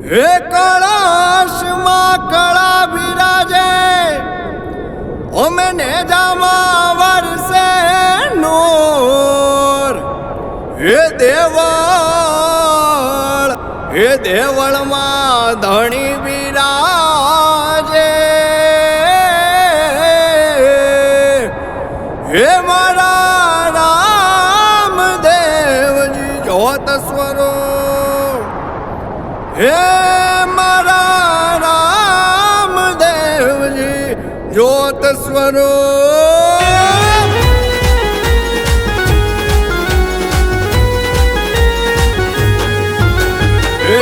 હે કળશમાં કળા બિરાજે ઓમે નેજામાં વરસે નૂર હે દેવળમાં ધણી બિરાજે હે મારા રામદેવજી જોત સ્વરૂપ હે મારા રામદેવજી જોત સ્વરૂપ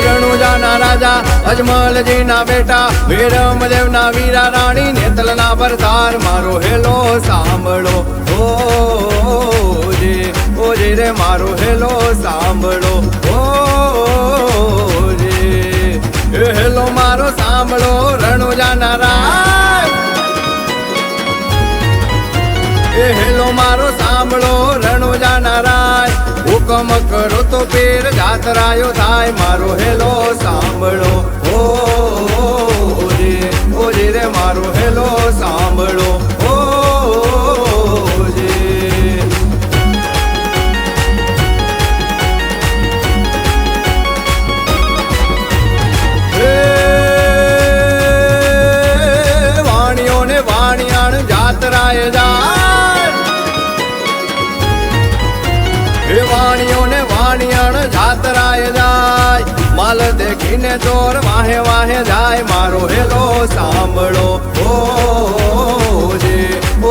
રણુજાના રાજા અજમલજીના બેટા વીરમદેવના વીરા રાણી નેતલના પરધાર મારો હેલો સાંભળો ઓજે રે મારો હેલો સાંભળો ઓજે હેલો મારો સાંભળો રણુજાના રાજ હેલો મારો સાંભળો રણુજાના રાય હુકમ કરો તો પીર જાતરાયો થાય મારો હેલો સાંભળો ઓજે રે મારો હેલો સાંભળો ઓજે વાણીઓને વાણિયાણ જાતરાય જાય વાણીઓને વાણિયાણ જાતરાય જાય માલ દેખીને ચોર વાહે વાહે જાય મારો હેલો સાંભળો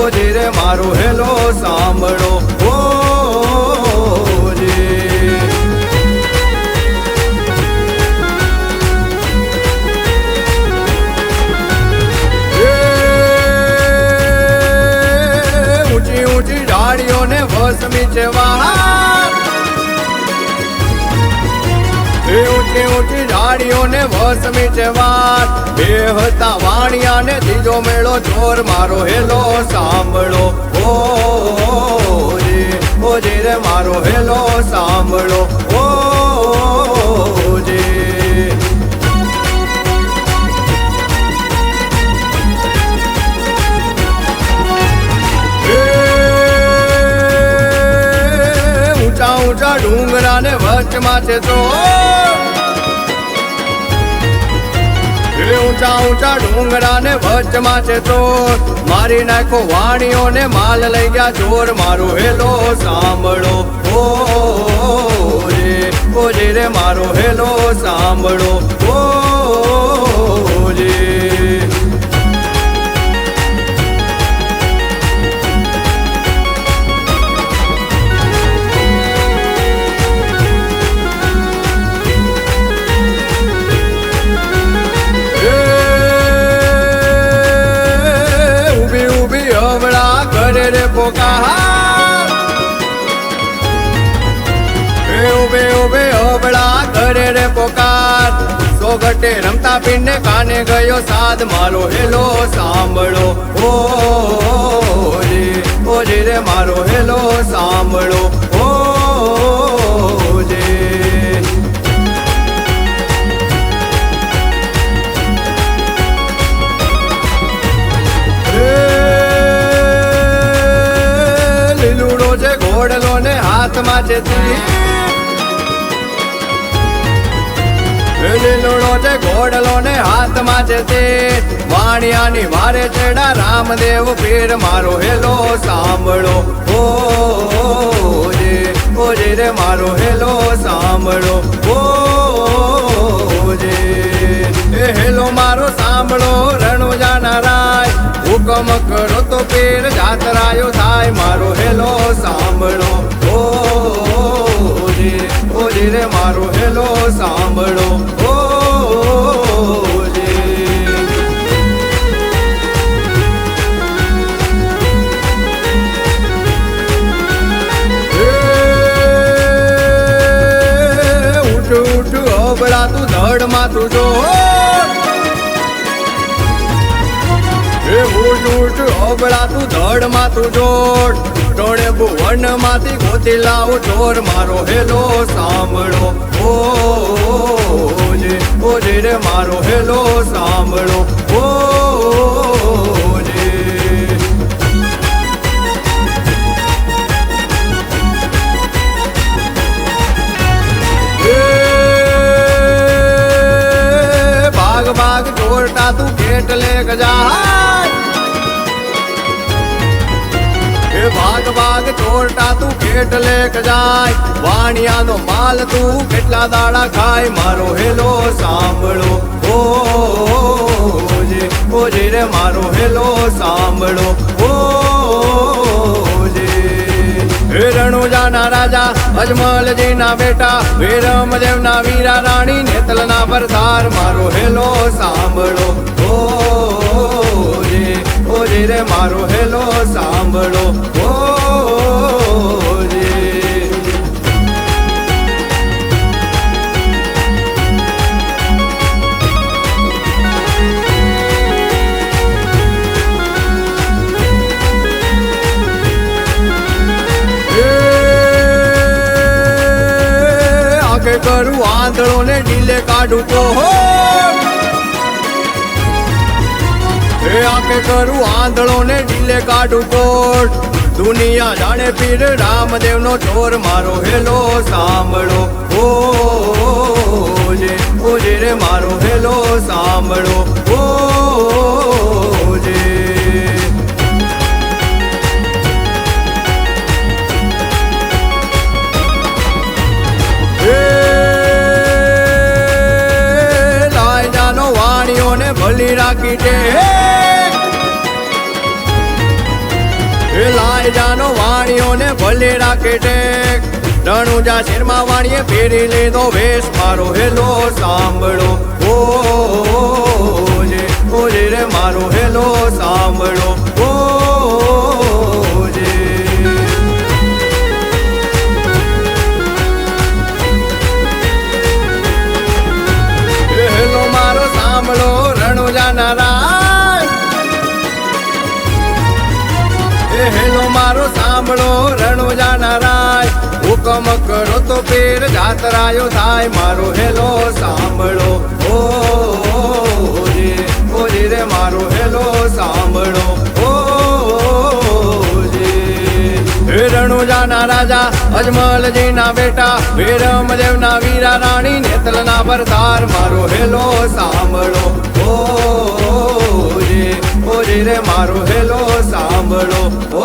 ઓજે રે મારો હેલો સાંભળો ઓજે ઊંચી ઊંચી ઝાડીઓને વસમી છે વહાર ઊંચી ઊંચી ઝાડીઓને વસમી છે વાર બે હતા વાણિયાને ત્રીજો મેળો ચોર મારો હેલો સાંભળો ઓજે રે મારો હેલો સાંભળો ઓજે ઊંચા ઊંચા ડુંગરાને વચમાં છે તો ઊંચા ઊંચા ડુંગરાને વચમાં છે તો મારી નાખો વાણીઓને માલ લઈ ગયા ચોર મારો હેલો સાંભળો ઓજે રે મારો હેલો સાંભળો ઓજે કરે રે પોકાર ઉભે ઉભે અબળા કરે રે પોકાર સોગટે રમતા પીને કાને ગયો સાદ મારો હેલો સાંભળો ઓજે રે મારો હેલો સાંભળો ઓજે ઘોડલો ને હાથમાં છે લીલુડો છે ઘોડલો ને હાથમાં છે તે વાણિયાની વારે ચડા રામદેવ પીર મારો હેલો સાંભળો ઓજે રે મારો હેલો સાંભળો ઓજે હેલો મારો સાંભળો રણુજાના રાય હુકમ કરો તો પીર જાતરાયો થાય મારો હેલો સાંભળો ઓજે રે મારો હેલો સાંભળો ઓજે ઉઠ ઉઠ અબળા તું ધડમાં તું જો ઉઠ ઉઠ અબળા તું ધડમાં તું જોડ ટોળે ભુવન માંથી ગોતી લાવો ચોર મારો હેલો સાંભળો ઓજે ઓજે રે મારો હેલો સાંભળો ઓજે. ભાગ ભાગ ચોરટા તું કેટલે જાય, ભાગ ભાગ ચોરટા તું કેટલે જાય, વાણિયાનો માલ તું કેટલા દાડા ખાય, મારો હેલો સાંભળો ઓજે ઓજે રે મારો હેલો સાંભળો ઓજે. હે રણુજાના રાજા અજમલજીના બેટા, વીરમદેવના વીરા રાણી નેતલના પરધાર, મારો હેલો સાંભળો ઓજે ઓજે રે મારો હેલો સાંભળો ઓજે. આગે કરું આંધળો ને ઢીલે કાઢું તો હો, આકે કરું આંધળો ને ઢીલે કાઢું કોટ, દુનિયા જાણે પીર રામદેવ નો ચોર, મારો હેલો સાંભળો ઓજે ઓજે રે મારો હેલો સાંભળો ઓજે. લાય જાનો વાણીઓને ભલી રાખી છે, લાય જાનો વાણીઓને ભલે રાખે ટેક, રણુજા શેરમાં વાણીએ ફેરી લીધો વેશ, મારો હેલો સાંભળો ઓજે ઓજે રે મારો હેલો સાંભળો ઓજે. હેલો મારો સાંભળો રણુજાના રાય, હેલો મારો સાંભળો રણુજાના રાય, હુકમ કરો તો પીર જાતરાયો થાય, મારો હેલો સાંભળો ઓજે ઓજે રે મારો હેલો સાંભળો ઓજે. હે રણુજાના રાજા અજમલજીના બેટા, વીરમદેવના વીરા રાણી નેતલના પરધાર, મારો હેલો સાંભળો ઓજે ઓજે રે મારો હેલો સાંભળો ઓ.